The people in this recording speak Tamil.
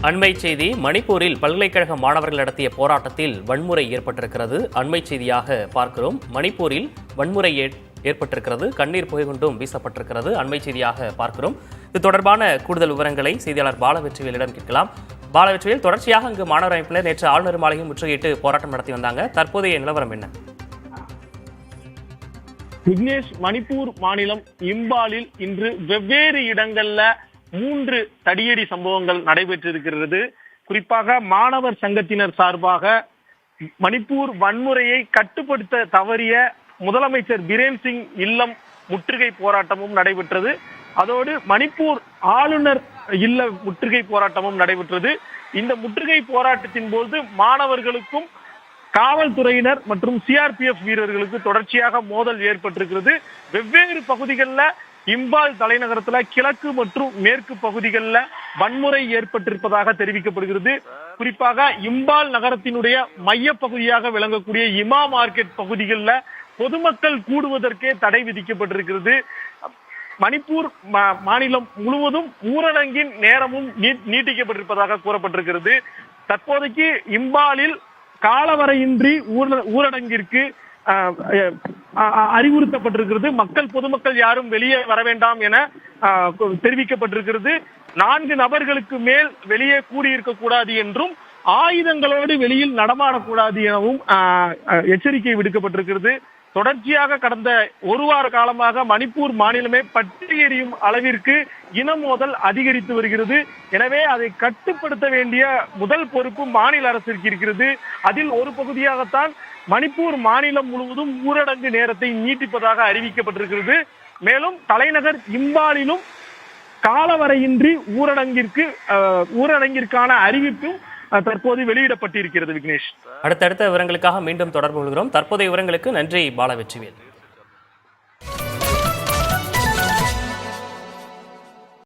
அண்மை செய்தி. மணிப்பூரில் பல்கலைக்கழக மாணவர்கள் நடத்திய போராட்டத்தில் வன்முறை ஏற்பட்டிருக்கிறது. அண்மை செய்தியாக பார்க்கிறோம். மணிப்பூரில் வன்முறை ஏற்பட்டிருக்கிறது. கண்ணீர் புகை கொண்டும் வீசப்பட்டிருக்கிறது. அண்மை செய்தியாக பார்க்கிறோம். இது தொடர்பான கூடுதல் விவரங்களை செய்தியாளர் பாலவெற்றிவேலிடம் கேட்கலாம். பாலவெற்றிவேல், தொடர்ச்சியாக அங்கு மாணவர் அமைப்பினர் நேற்று ஆளுநர் மாளிகை முற்றுகையிட்டு போராட்டம் நடத்தி வந்தாங்க. தற்போதைய நிலவரம் என்ன? விக்னேஷ், மணிப்பூர் மாநிலம் இம்பாலில் இன்று வெவ்வேறு இடங்கள்ல 3 தடியடி சம்பவங்கள் நடைபெற்றிருக்கிறது. குறிப்பாக மாணவர் சங்கத்தினர் சார்பாக மணிப்பூர் வன்முறையை கட்டுப்படுத்த தவறிய முதலமைச்சர் பிரேன் சிங் இல்லம் முற்றுகை போராட்டமும் நடைபெற்றது. அதோடு மணிப்பூர் ஆளுநர் இல்ல முற்றுகை போராட்டமும் நடைபெற்றது. இந்த முற்றுகை போராட்டத்தின் போது மாணவர்களுக்கும் காவல்துறையினர் மற்றும் சிஆர்பிஎஃப் வீரர்களுக்கு தொடர்ச்சியாக மோதல் ஏற்பட்டிருக்கிறது. வெவ்வேறு பகுதிகளில் இம்பால் தலைநகரத்துல கிழக்கு மற்றும் மேற்கு பகுதிகளில் வன்முறை ஏற்பட்டிருப்பதாக தெரிவிக்கப்படுகிறது. குறிப்பாக இம்பால் நகரத்தினுடைய மைய பகுதியாக விளங்கக்கூடிய இமா மார்க்கெட் பகுதிகளில் பொதுமக்கள் கூடுவதற்கே தடை விதிக்கப்பட்டிருக்கிறது. மணிப்பூர் மாநிலம் முழுவதும் ஊரடங்கின் நேரமும் நீட்டிக்கப்பட்டிருப்பதாக கூறப்பட்டிருக்கிறது. தற்போதைக்கு இம்பாலில் காலவரையின்றி ஊரடங்கிற்கு அறிவுறுத்தப்பட்டிருக்கிறது. பொதுமக்கள் யாரும் வெளியே வர வேண்டாம் என தெரிவிக்கப்பட்டிருக்கிறது. 4 நபர்களுக்கு மேல் வெளியே கூடியிருக்க கூடாது என்றும் ஆயுதங்களோடு வெளியில் நடமாடக்கூடாது எனவும் எச்சரிக்கை விடுக்கப்பட்டிருக்கிறது. தொடர்ச்சியாக கடந்த 1 வார காலமாக மணிப்பூர் மாநிலமே பற்றி எரியும் அளவிற்கு இன மோதல் அதிகரித்து வருகிறது. எனவே அதை கட்டுப்படுத்த வேண்டிய முதல் பொறுப்பு மாநில அரசிற்கு இருக்கிறது. அதில் ஒரு பகுதியாகத்தான் மணிப்பூர் மாநிலம் முழுவதும் ஊரடங்கு நேரத்தை நீட்டிப்பதாக அறிவிக்கப்பட்டிருக்கிறது. மேலும் தலைநகர் இம்பாலிலும் காலவரையின்றி ஊரடங்கிற்கான அறிவிப்பும் தற்போது வெளியிடப்பட்டிருக்கிறது. விக்னேஷ், அடுத்தடுத்த விவரங்களுக்காக மீண்டும் தொடர்பு கொள்கிறோம். தற்போதைய விவரங்களுக்கு நன்றி பாலவெற்றிவேல்.